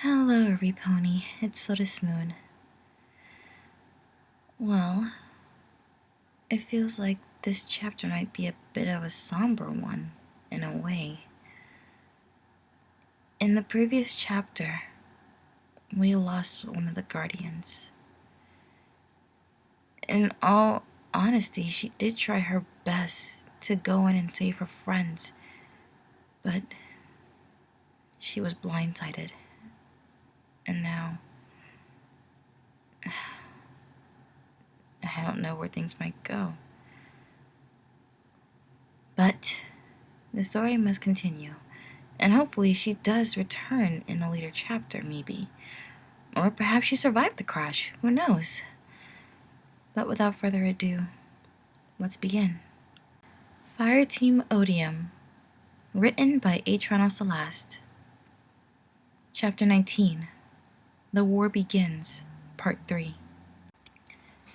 Hello, Repony. It's Lotus Moon. Well, it feels like this chapter might be a bit of a somber one, in a way. In the previous chapter, we lost one of the guardians. In all honesty, she did try her best to go in and save her friends, but she was blindsided. And now, I don't know where things might go. But the story must continue, and hopefully she does return in a later chapter, maybe. Or perhaps she survived the crash, who knows? But without further ado, let's begin. Fireteam Odium, written by Atron Celeste. Chapter 19, The War Begins, Part 3.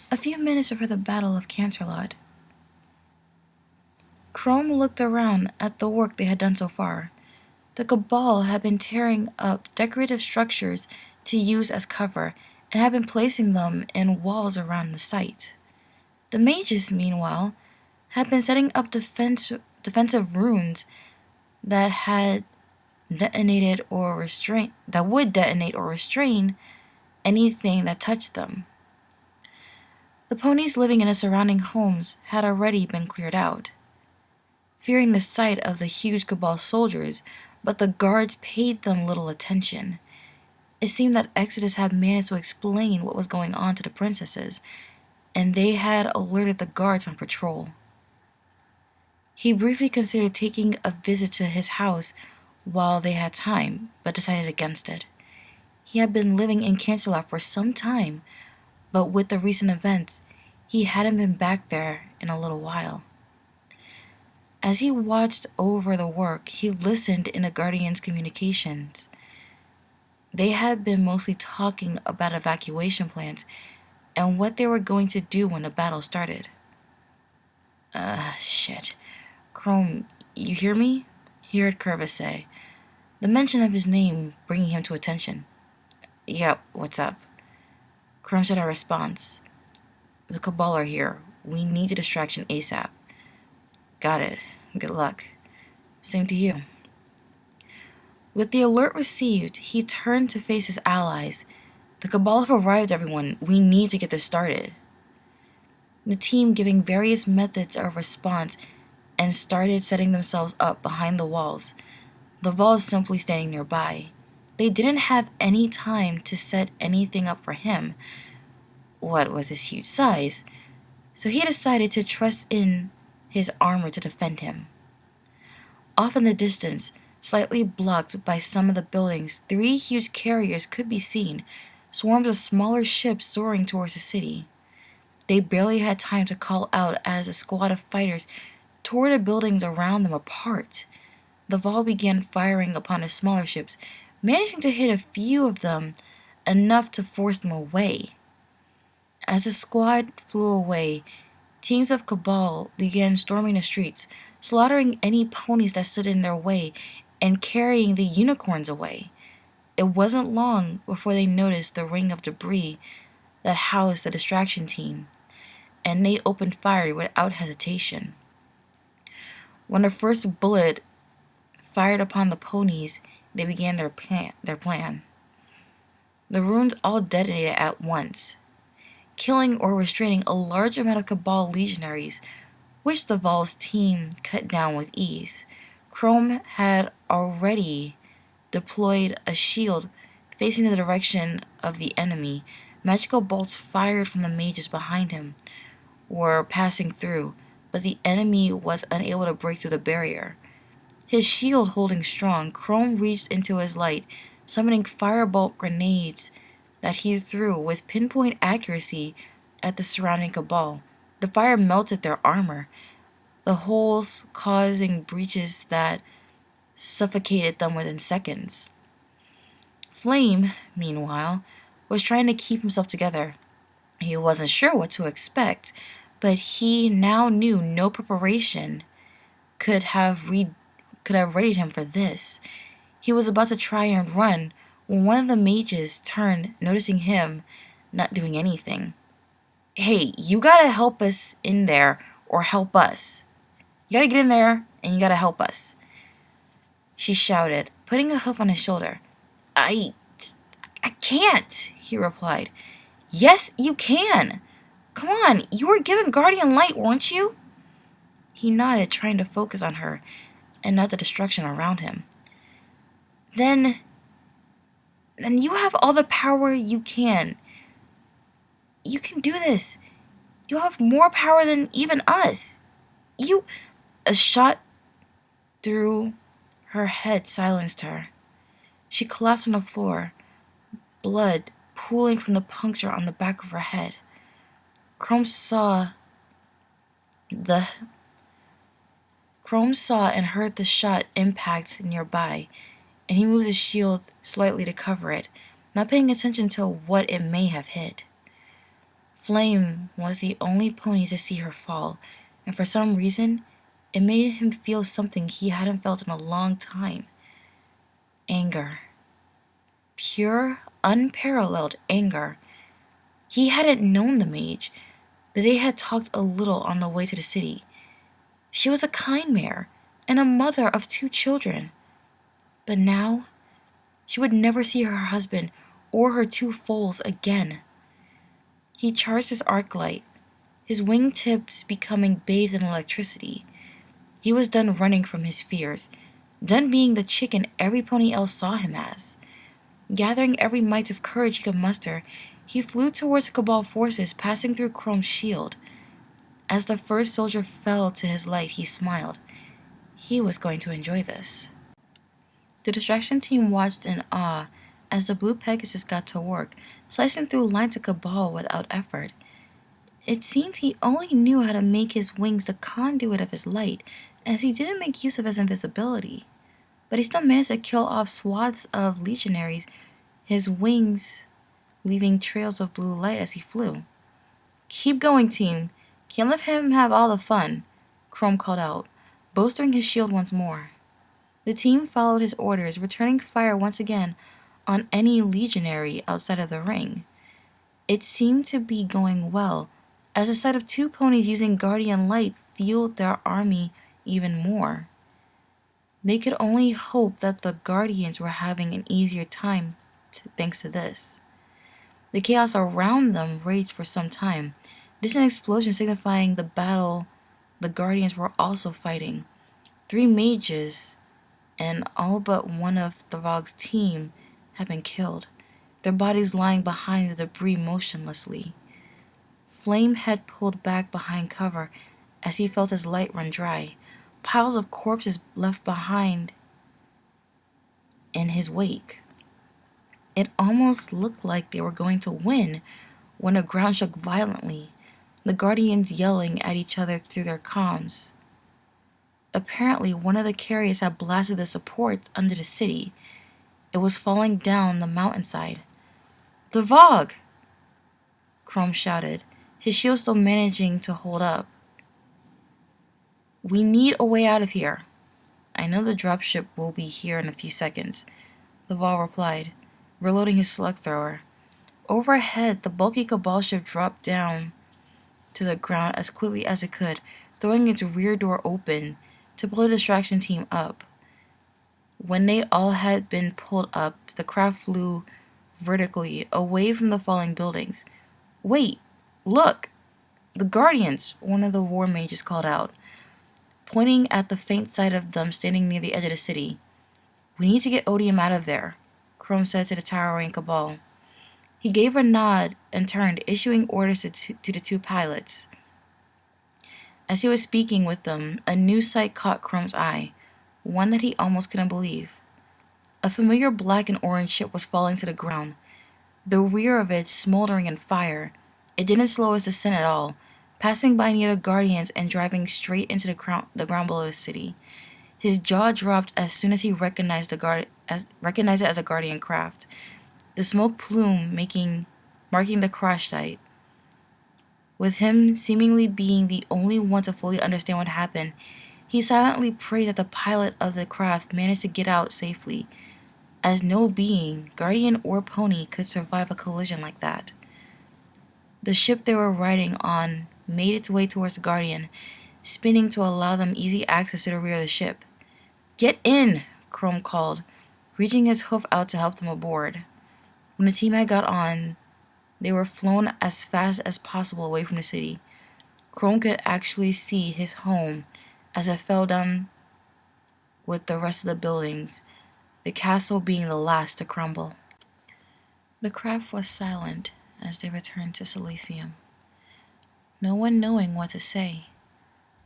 A few minutes before the Battle of Canterlot, Chrome looked around at the work they had done so far. The Cabal had been tearing up decorative structures to use as cover and had been placing them in walls around the site. The mages, meanwhile, had been setting up defensive runes that would detonate or restrain anything that touched them. The ponies living in the surrounding homes had already been cleared out, fearing the sight of the huge Cabal soldiers, but the guards paid them little attention. It seemed that Exodus had managed to explain what was going on to the princesses, and they had alerted the guards on patrol. He briefly considered taking a visit to his house while they had time, but decided against it. He had been living in Canterlot for some time, but with the recent events, he hadn't been back there in a little while. As he watched over the work, he listened in the Guardian's communications. They had been mostly talking about evacuation plans and what they were going to do when the battle started. Shit. Chrome, you hear me? He heard Curvis say, the mention of his name bringing him to attention. Yep, what's up? Chrome said in response, the Cabal are here. We need a distraction ASAP. Got it. Good luck. Same to you. With the alert received, he turned to face his allies. The Cabal have arrived, everyone. We need to get this started. The team giving various methods of response and started setting themselves up behind the walls. The Vol simply standing nearby. They didn't have any time to set anything up for him, what with his huge size, so he decided to trust in his armor to defend him. Off in the distance, slightly blocked by some of the buildings, 3 huge carriers could be seen, swarms of smaller ships soaring towards the city. They barely had time to call out as a squad of fighters tore the buildings around them apart. The Vol began firing upon the smaller ships, managing to hit a few of them enough to force them away. As the squad flew away, teams of Cabal began storming the streets, slaughtering any ponies that stood in their way and carrying the unicorns away. It wasn't long before they noticed the ring of debris that housed the distraction team, and they opened fire without hesitation. When the first bullet fired upon the ponies, they began their plan. The runes all detonated at once, killing or restraining a large amount of Cabal legionaries, which the Vol's team cut down with ease. Chrome had already deployed a shield facing the direction of the enemy. Magical bolts fired from the mages behind him were passing through, but the enemy was unable to break through the barrier. His shield holding strong, Chrome reached into his light, summoning firebolt grenades that he threw with pinpoint accuracy at the surrounding Cabal. The fire melted their armor, the holes causing breaches that suffocated them within seconds. Flame, meanwhile, was trying to keep himself together. He wasn't sure what to expect, but he now knew no preparation could have readied him for this. He was about to try and run when one of the mages turned, noticing him not doing anything. Hey, you gotta help us in there, or help us. You gotta get in there, and you gotta help us, she shouted, putting a hoof on his shoulder. I can't, he replied. Yes, you can. Come on, you were given guardian light, weren't you? He nodded, trying to focus on her and not the destruction around him. Then you have all the power you can. You can do this. You have more power than even us. You... A shot through her head silenced her. She collapsed on the floor, blood pooling from the puncture on the back of her head. Chrome saw the Chrome saw and heard the shot impact nearby, and he moved his shield slightly to cover it, not paying attention to what it may have hit. Flame was the only pony to see her fall, and for some reason, it made him feel something he hadn't felt in a long time. Anger. Pure, unparalleled anger. He hadn't known the mage, but they had talked a little on the way to the city. She was a kind mare, and a mother of 2 children. But now, she would never see her husband or her 2 foals again. He charged his arc light, his wingtips becoming bathed in electricity. He was done running from his fears, done being the chicken every pony else saw him as. Gathering every mite of courage he could muster, he flew towards the Cabal forces, passing through Chrome's shield. As the first soldier fell to his light, he smiled. He was going to enjoy this. The distraction team watched in awe as the blue Pegasus got to work, slicing through lines of Cabal without effort. It seemed he only knew how to make his wings the conduit of his light, as he didn't make use of his invisibility. But he still managed to kill off swaths of legionaries, his wings leaving trails of blue light as he flew. Keep going, team. Can't let him have all the fun, Chrome called out, bolstering his shield once more. The team followed his orders, returning fire once again on any legionary outside of the ring. It seemed to be going well, as the sight of 2 ponies using guardian light fueled their army even more. They could only hope that the guardians were having an easier time thanks to this. The chaos around them raged for some time, distant explosions signifying the battle the guardians were also fighting. 3 mages and all but one of Thavog's team had been killed, their bodies lying behind the debris motionlessly. Flame had pulled back behind cover as he felt his light run dry, piles of corpses left behind in his wake. It almost looked like they were going to win when the ground shook violently, the guardians yelling at each other through their comms. Apparently, one of the carriers had blasted the supports under the city. It was falling down the mountainside. "The Vogue!" Chrome shouted, his shield still managing to hold up. "We need a way out of here." "I know the dropship will be here in a few seconds," Laval replied, reloading his slug thrower. Overhead, the bulky Cabal ship dropped down to the ground as quickly as it could, throwing its rear door open to pull the distraction team up. When they all had been pulled up, the craft flew vertically away from the falling buildings. "Wait, look! The Guardians," one of the war mages called out, pointing at the faint sight of them standing near the edge of the city. "We need to get Odium out of there," Chrome said to the towering Cabal. He gave a nod and turned, issuing orders to the 2 pilots. As he was speaking with them, a new sight caught Chrome's eye, one that he almost couldn't believe. A familiar black and orange ship was falling to the ground, the rear of it smoldering in fire. It didn't slow his descent at all, passing by near the Guardians and driving straight into the ground below the city. His jaw dropped as soon as he recognized it as a Guardian craft, the smoke plume marking the crash site. With him seemingly being the only one to fully understand what happened, he silently prayed that the pilot of the craft managed to get out safely. as no being, guardian or pony, could survive a collision like that. The ship they were riding on made its way towards the guardian, spinning to allow them easy access to the rear of the ship. "Get in!" Chrome called, reaching his hoof out to help them aboard. When the team had got on, they were flown as fast as possible away from the city. Chrome could actually see his home as it fell down with the rest of the buildings, the castle being the last to crumble. The craft was silent as they returned to Silesium, no one knowing what to say.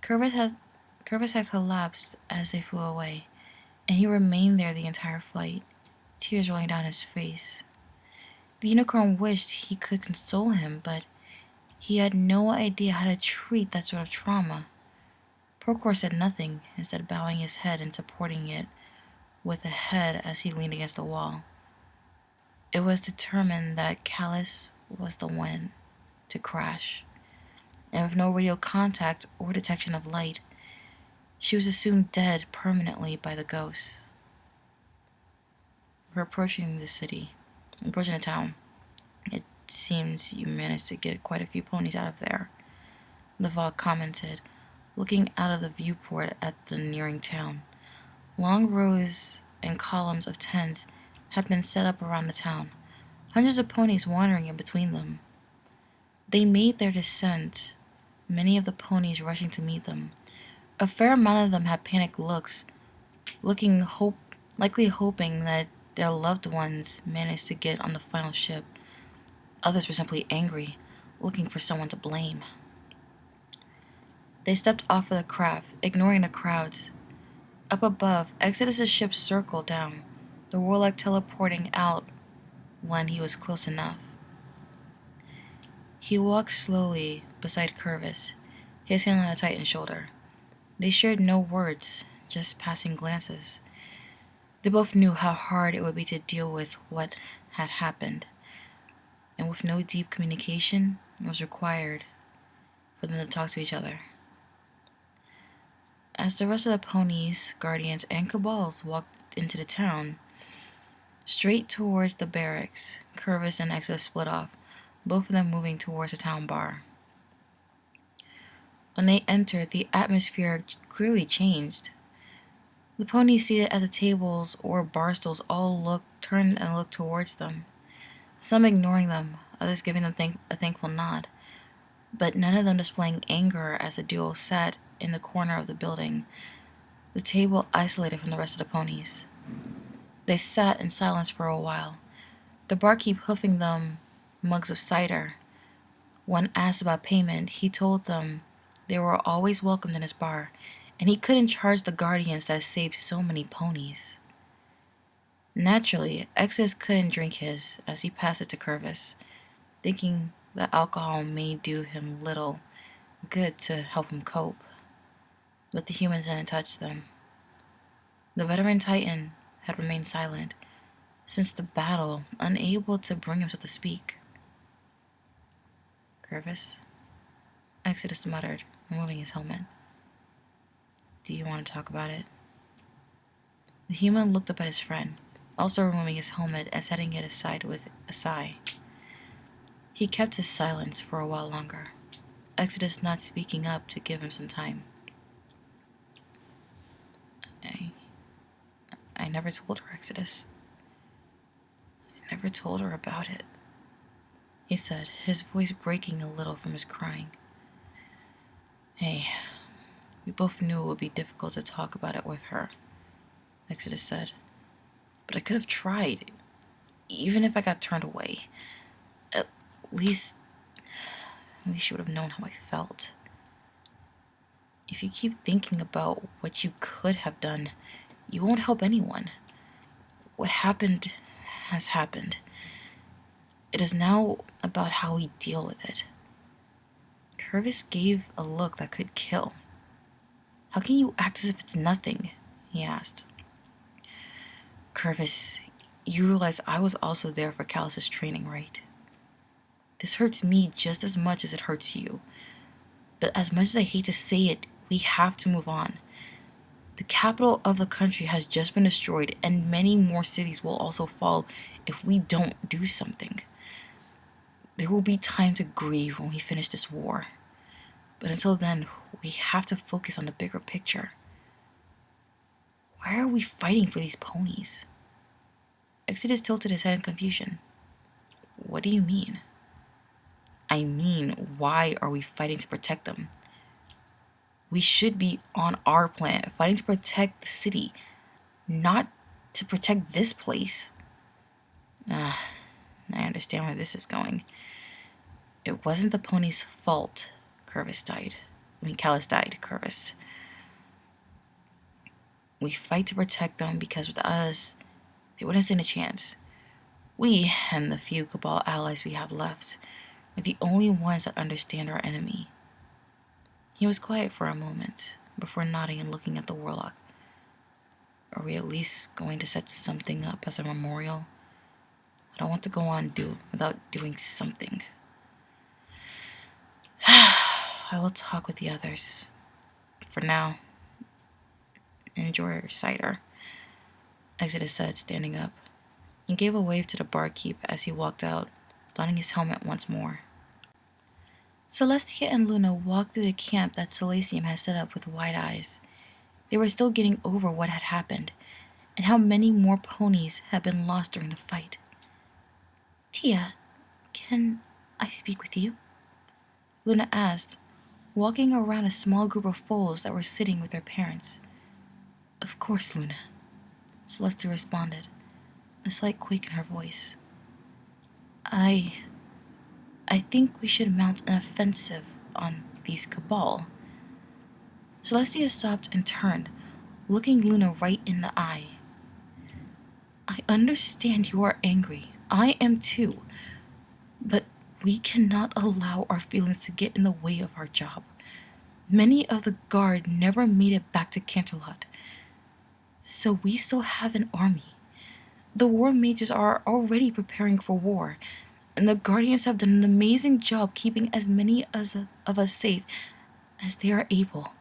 Curvis had collapsed as they flew away, and he remained there the entire flight, tears rolling down his face. The unicorn wished he could console him, but he had no idea how to treat that sort of trauma. Procor said nothing, instead bowing his head and supporting it with a head as he leaned against the wall. It was determined that Callus was the one to crash, and with no radio contact or detection of light, she was assumed dead permanently by the ghosts. We're approaching the town. It seems you managed to get quite a few ponies out of there, Laval commented, looking out of the viewport at the nearing town. Long rows and columns of tents had been set up around the town, hundreds of ponies wandering in between them. They made their descent, many of the ponies rushing to meet them. A fair amount of them had panicked looks, likely hoping that their loved ones managed to get on the final ship. Others were simply angry, looking for someone to blame. They stepped off of the craft, ignoring the crowds. Up above, Exodus's ship circled down, the warlock teleporting out when he was close enough. He walked slowly beside Curvis, his hand on the Titan's shoulder. They shared no words, just passing glances. They both knew how hard it would be to deal with what had happened, and with no deep communication was required for them to talk to each other. As the rest of the ponies, guardians, and cabals walked into the town, straight towards the barracks, Curvis and Exodus split off, both of them moving towards the town bar. When they entered, the atmosphere clearly changed. The ponies seated at the tables or bar stools all turned and looked towards them, some ignoring them, others giving them a thankful nod, but none of them displaying anger as the duo sat in the corner of the building, the table isolated from the rest of the ponies. They sat in silence for a while, the barkeep hoofing them mugs of cider. When asked about payment, he told them they were always welcomed in his bar, and he couldn't charge the guardians that saved so many ponies. Naturally, Exodus couldn't drink his as he passed it to Curvis, thinking that alcohol may do him little good to help him cope. But the humans didn't touch them. The veteran Titan had remained silent since the battle, unable to bring himself to speak. "Curvis?" Exodus muttered, removing his helmet. "Do you want to talk about it?" The human looked up at his friend, also removing his helmet and setting it aside with a sigh. He kept his silence for a while longer, Exodus not speaking up to give him some time. I never told her, Exodus. I never told her about it, he said, his voice breaking a little from his crying. "Hey, we both knew it would be difficult to talk about it with her," Exodus said. "But I could have tried, even if I got turned away. At least she would have known how I felt. If you keep thinking about what you could have done, you won't help anyone. What happened has happened. It is now about how we deal with it." Curvis gave a look that could kill. "How can you act as if it's nothing?" he asked. "Curvis, you realize I was also there for Callus's training, right? This hurts me just as much as it hurts you. But as much as I hate to say it, we have to move on. The capital of the country has just been destroyed, and many more cities will also fall if we don't do something. There will be time to grieve when we finish this war. But until then, we have to focus on the bigger picture. Why are we fighting for these ponies? Exodus tilted his head in confusion. What do you mean? I mean, why are we fighting to protect them? We should be on our planet, fighting to protect the city, not to protect this place. I understand where this is going. It wasn't the pony's fault Callus died, Curvis. We fight to protect them because with us, they wouldn't stand a chance. We, and the few Cabal allies we have left, are the only ones that understand our enemy. He was quiet for a moment, before nodding and looking at the warlock. Are we at least going to set something up as a memorial? I don't want to go on without doing something. I will talk with the others. For now, enjoy your cider, Exodus said, standing up. He gave a wave to the barkeep as he walked out, donning his helmet once more. Celestia and Luna walked through the camp that Silesium had set up with wide eyes. They were still getting over what had happened, and how many more ponies had been lost during the fight. Tia, can I speak with you? Luna asked, walking around a small group of foals that were sitting with their parents. Of course, Luna, Celestia responded, a slight quake in her voice. I think we should mount an offensive on these Cabal. Celestia stopped and turned, looking Luna right in the eye. I understand you are angry. I am too. But we cannot allow our feelings to get in the way of our job. Many of the guard never made it back to Canterlot. So we still have an army. The war mages are already preparing for war, and the guardians have done an amazing job keeping as many of us safe as they are able.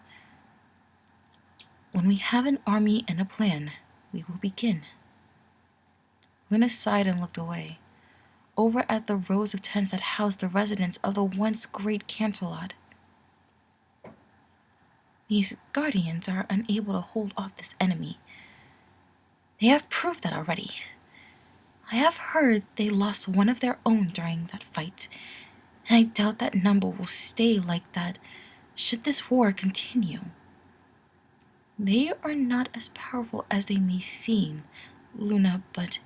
When we have an army and a plan, we will begin. Luna sighed and looked away, over at the rows of tents that housed the residents of the once great Canterlot. These guardians are unable to hold off this enemy. They have proved that already. I have heard they lost one of their own during that fight, and I doubt that number will stay like that should this war continue. They are not as powerful as they may seem, Luna, but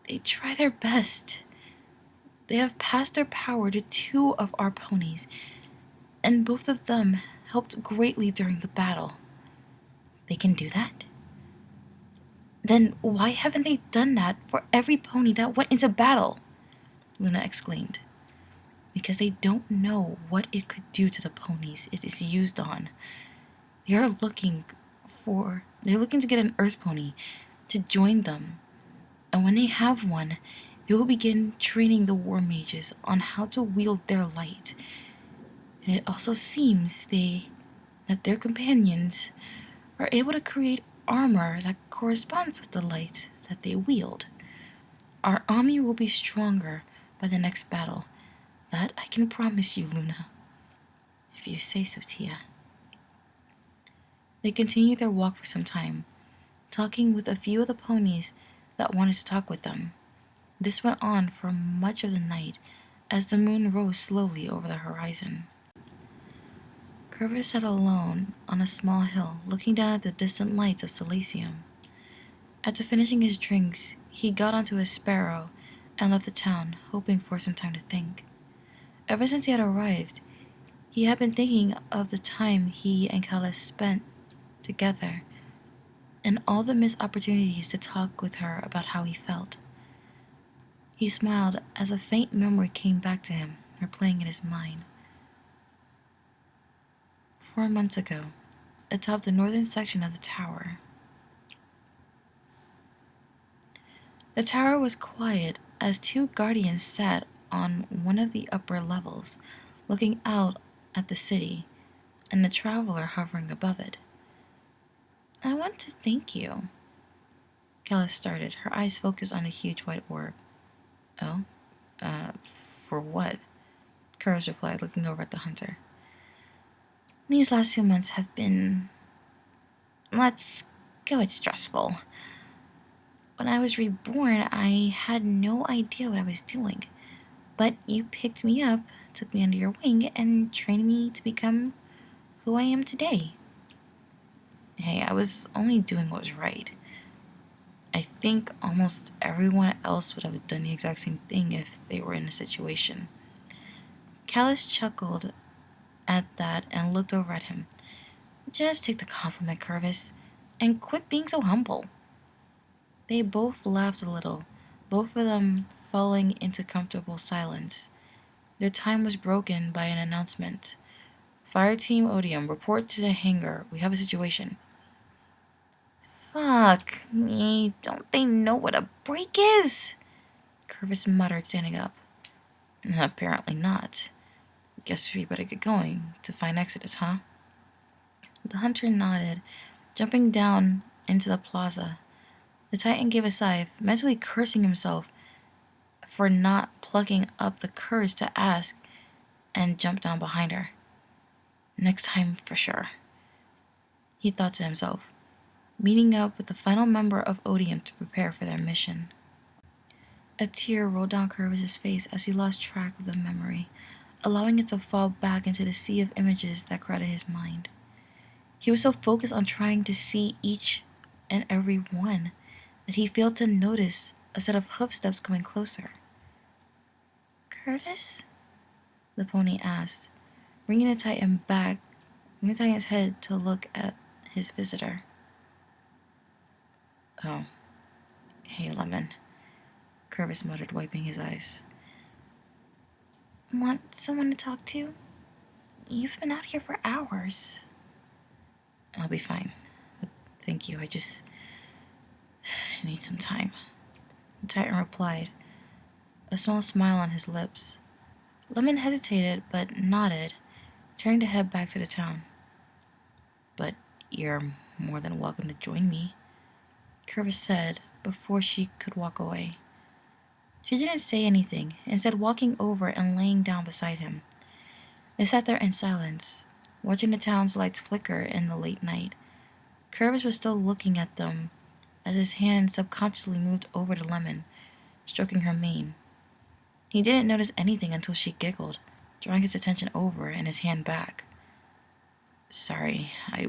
they try their best. They have passed their power to 2 of our ponies, and both of them helped greatly during the battle. They can do that? Then why haven't they done that for every pony that went into battle? Luna exclaimed. Because they don't know what it could do to the ponies it is used on. They're looking to get an earth pony to join them. And when they have one, they will begin training the war mages on how to wield their light. And it also seems that their companions are able to create armor that corresponds with the light that they wield. Our army will be stronger by the next battle. That I can promise you, Luna. If you say so, Tia. They continued their walk for some time, talking with a few of the ponies that wanted to talk with them. This went on for much of the night as the moon rose slowly over the horizon. Curvis sat alone on a small hill, looking down at the distant lights of Silesium. After finishing his drinks, he got onto his sparrow and left the town, hoping for some time to think. Ever since he had arrived, he had been thinking of the time he and Callus spent together, and all the missed opportunities to talk with her about how he felt. He smiled as a faint memory came back to him, replaying in his mind. 4 months ago, atop the northern section of the tower. The tower was quiet as 2 guardians sat on one of the upper levels, looking out at the city and the traveler hovering above it. I want to thank you. Callus started, her eyes focused on a huge white orb. Oh? For what? Curves replied, looking over at the hunter. These last 2 months have been, let's go, it's stressful. When I was reborn, I had no idea what I was doing. But you picked me up, took me under your wing, and trained me to become who I am today. Hey, I was only doing what was right. I think almost everyone else would have done the exact same thing if they were in a situation. Callus chuckled at that and looked over at him. Just take the compliment, Curvis, and quit being so humble. They both laughed a little, both of them falling into comfortable silence. Their time was broken by an announcement. Fireteam Odium, report to the hangar. We have a situation. Fuck me, don't they know what a break is? Curvis muttered, standing up. Apparently not. Guess we better get going to find Exodus, huh? The hunter nodded, jumping down into the plaza. The Titan gave a sigh, mentally cursing himself for not plucking up the courage to ask, and jumped down behind her. Next time, for sure, he thought to himself, meeting up with the final member of Odium to prepare for their mission. A tear rolled down Curvis's face as he lost track of the memory, allowing it to fall back into the sea of images that crowded his mind. He was so focused on trying to see each and every one that he failed to notice a set of hoofsteps coming closer. Curvis? The pony asked, bringing the Titan back, bringing the Titan's head to look at his visitor. Oh, hey, Lemon, Curvis muttered, wiping his eyes. Want someone to talk to? You've been out here for hours. I'll be fine. But thank you, I just need some time. The Titan replied, a small smile on his lips. Lemon hesitated, but nodded, turning to head back to the town. But you're more than welcome to join me, Curvis said before she could walk away. She didn't say anything, instead walking over and laying down beside him. They sat there in silence, watching the town's lights flicker in the late night. Curvis was still looking at them as his hand subconsciously moved over to Lemon, stroking her mane. He didn't notice anything until she giggled, drawing his attention over and his hand back. Sorry, I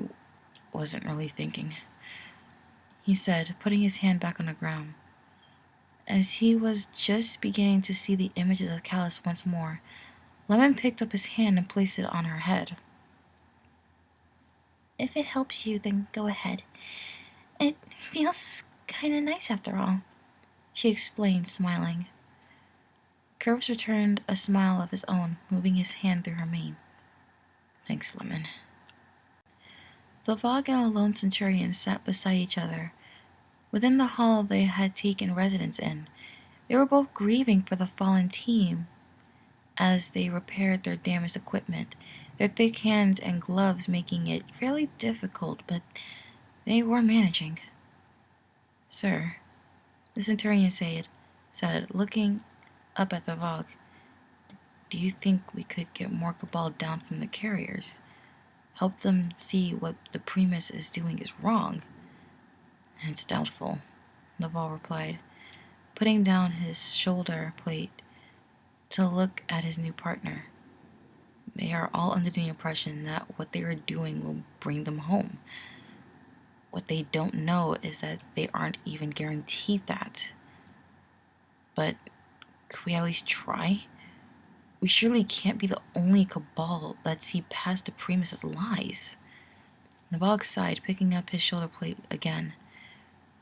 wasn't really thinking, he said, putting his hand back on the ground. As he was just beginning to see the images of Callus once more, Lemon picked up his hand and placed it on her head. If it helps you, then go ahead. It feels kinda nice after all, she explained, smiling. Curves returned a smile of his own, moving his hand through her mane. Thanks, Lemon. The Vogue and a lone centurion sat beside each other. Within the hall they had taken residence in, they were both grieving for the fallen team as they repaired their damaged equipment, their thick hands and gloves making it fairly difficult, but they were managing. Sir, the centurion said, looking up at the Vogue, do you think we could get more cabal down from the carriers? Help them see what the Primus is doing is wrong? It's doubtful, Naval replied, putting down his shoulder plate to look at his new partner. They are all under the impression that what they are doing will bring them home. What they don't know is that they aren't even guaranteed that. But could we at least try? We surely can't be the only cabal that see past the Primus's lies. Navag sighed, picking up his shoulder plate again.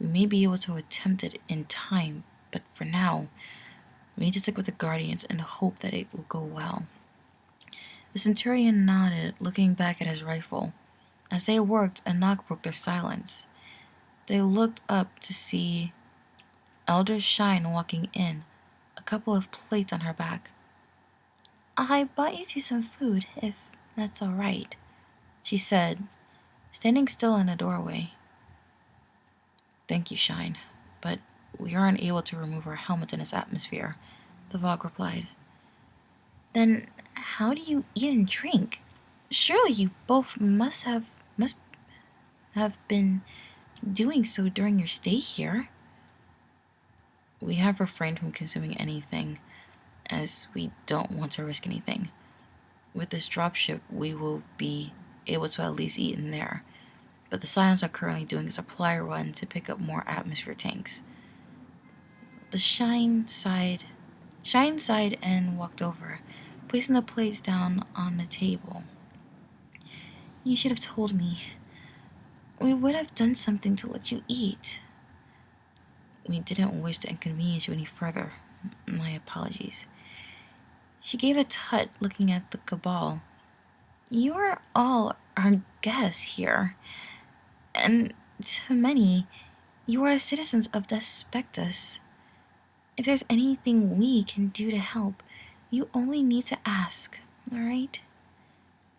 We may be able to attempt it in time, but for now, we need to stick with the Guardians and hope that it will go well. The Centurion nodded, looking back at his rifle. As they worked, a knock broke their silence. They looked up to see Elder Shine walking in, a couple of plates on her back. I bought you two some food, if that's all right, she said, standing still in the doorway. Thank you, Shine, but we aren't able to remove our helmets in this atmosphere, the Vogue replied. Then how do you eat and drink? Surely you both must have been doing so during your stay here. We have refrained from consuming anything, as we don't want to risk anything. With this dropship, we will be able to at least eat in there, but the Scions are currently doing a supply run to pick up more atmosphere tanks. The Shine sighed and walked over, placing the plates down on the table. You should have told me. We would have done something to let you eat. We didn't wish to inconvenience you any further. My apologies. She gave a tut, looking at the cabal. You are all our guests here, and to many, you are citizens of Despectus. If there's anything we can do to help, you only need to ask, alright?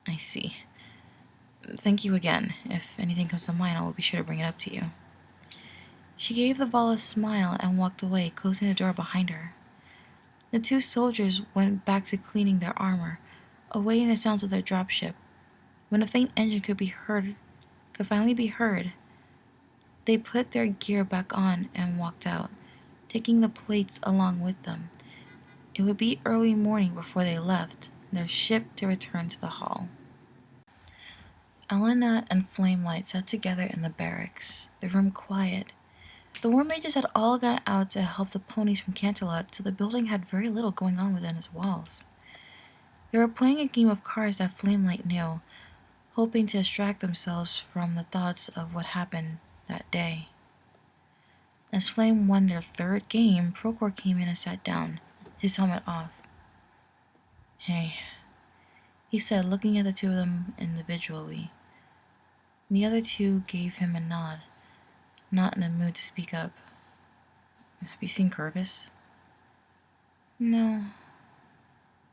I see. Thank you again. If anything comes to mind, I will be sure to bring it up to you. She gave the Vala a smile and walked away, closing the door behind her. The two soldiers went back to cleaning their armor, awaiting the sounds of their dropship. When a faint engine could finally be heard, they put their gear back on and walked out, taking the plates along with them. It would be early morning before they left their ship to return to the hall. Elena and Flamelight sat together in the barracks, the room quiet. The War Mages had all gone out to help the ponies from Canterlot, so the building had very little going on within its walls. They were playing a game of cards that Flamelight knew, hoping to distract themselves from the thoughts of what happened that day. As Flame won their third game, Procor came in and sat down, his helmet off. Hey, he said, looking at the two of them individually. The other two gave him a nod, not in the mood to speak up. Have you seen Curvis? No.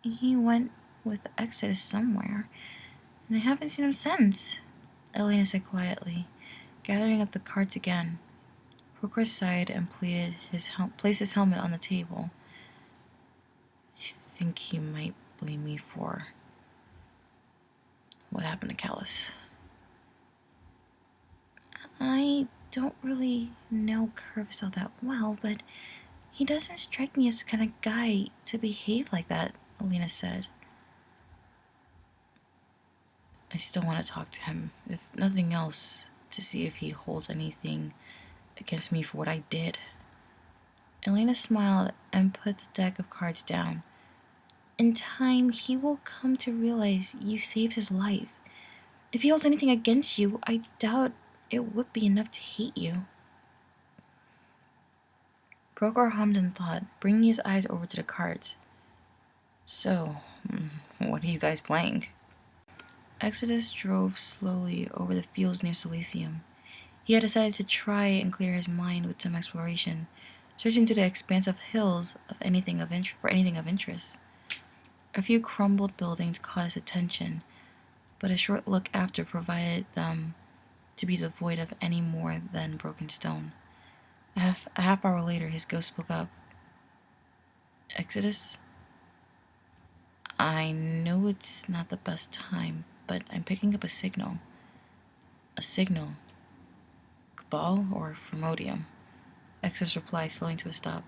He went with Exodus somewhere, and I haven't seen him since, Elena said quietly, gathering up the cards again. Procor sighed and placed his helmet on the table. I think he might blame me for what happened to Callus. I don't really know Curvis all that well, but he doesn't strike me as the kind of guy to behave like that, Elena said. I still want to talk to him, if nothing else, to see if he holds anything against me for what I did. Elena smiled and put the deck of cards down. In time, he will come to realize you saved his life. If he holds anything against you, I doubt it would be enough to hate you. Procor hummed in thought, bringing his eyes over to the cards. So, what are you guys playing? Exodus drove slowly over the fields near Silesium. He had decided to try and clear his mind with some exploration, searching through the expanse of hills for anything of interest. A few crumbled buildings caught his attention, but a short look after provided them to be devoid of any more than broken stone. A half hour later, his ghost spoke up. Exodus? I know it's not the best time, but I'm picking up a signal. A signal? Cabal or from Odium? Exodus replied, slowing to a stop.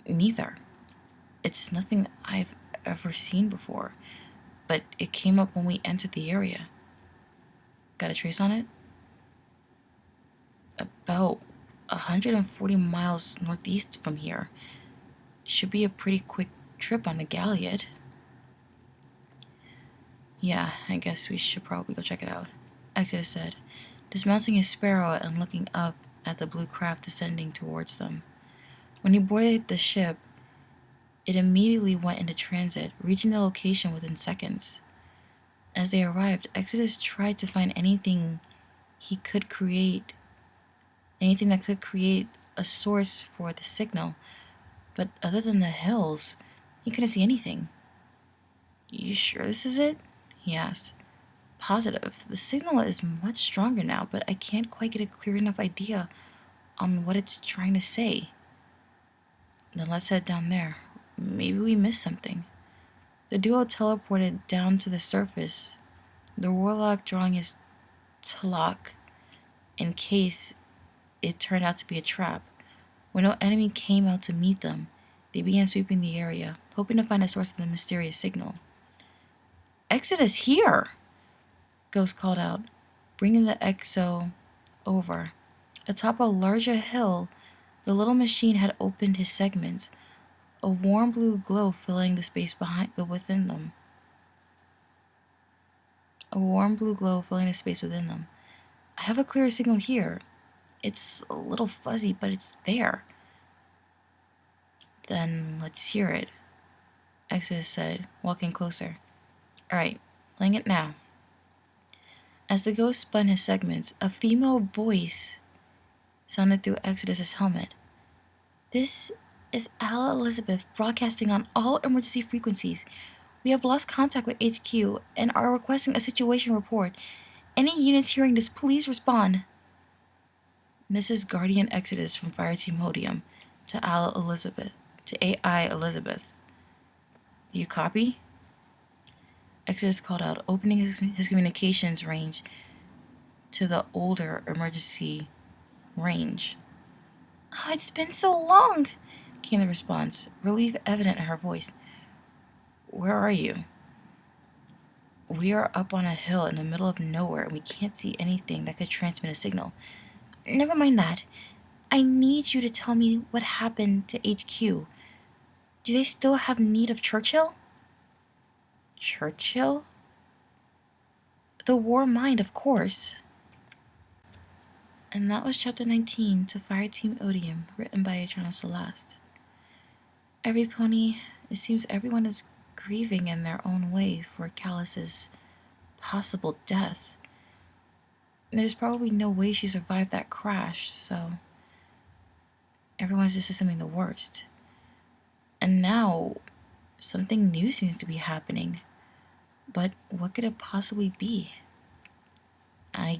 Neither. It's nothing I've ever seen before, but it came up when we entered the area. Got a trace on it? About 140 miles northeast from here. Should be a pretty quick trip on the Galliot. Yeah, I guess we should probably go check it out, Exodus said, dismounting his sparrow and looking up at the blue craft descending towards them. When he boarded the ship, it immediately went into transit, reaching the location within seconds. As they arrived, Exodus tried to find anything that could create a source for the signal, but other than the hills, he couldn't see anything. You sure this is it? He asked. Positive. The signal is much stronger now, but I can't quite get a clear enough idea on what it's trying to say. Then let's head down there. Maybe we missed something. The duo teleported down to the surface, the warlock drawing his talak in case it turned out to be a trap. When no enemy came out to meet them, they began sweeping the area, hoping to find a source of the mysterious signal. Exodus here! Ghost called out, bringing the exo over. Atop a larger hill, the little machine had opened his segments, a warm blue glow filling the space behind but within them. A warm blue glow filling the space within them. I have a clearer signal here. It's a little fuzzy, but it's there. Then let's hear it, Exodus said, walking closer. Alright, playing it now. As the ghost spun his segments, a female voice sounded through Exodus's helmet. This is Ala Elizabeth broadcasting on all emergency frequencies. We have lost contact with HQ and are requesting a situation report. Any units hearing this, please respond. This is Guardian Exodus from Fireteam Odium to Ala Elizabeth, to AI Elizabeth. Do you copy? Exodus called out, opening his communications range to the older emergency range. Oh, it's been so long, came the response, relief evident in her voice. Where are you? We are up on a hill in the middle of nowhere and we can't see anything that could transmit a signal. Never mind that. I need you to tell me what happened to HQ. Do they still have need of Churchill? Churchill? The war mind, of course. And that was chapter 19 to Fireteam Odium, written by Eternal Celeste. Every pony, it seems everyone is grieving in their own way for Callus's possible death. There's probably no way she survived that crash, so everyone's just assuming the worst. And now, something new seems to be happening. But what could it possibly be? I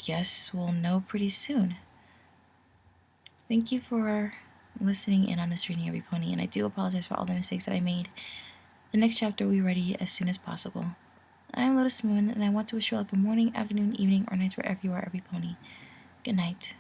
guess we'll know pretty soon. Thank you for listening in on this reading, every pony, and I do apologize for all the mistakes that I made. The next chapter will be ready as soon as possible. I am Lotus Moon, and I want to wish you all a good morning, afternoon, evening, or night wherever you are, every pony. Good night.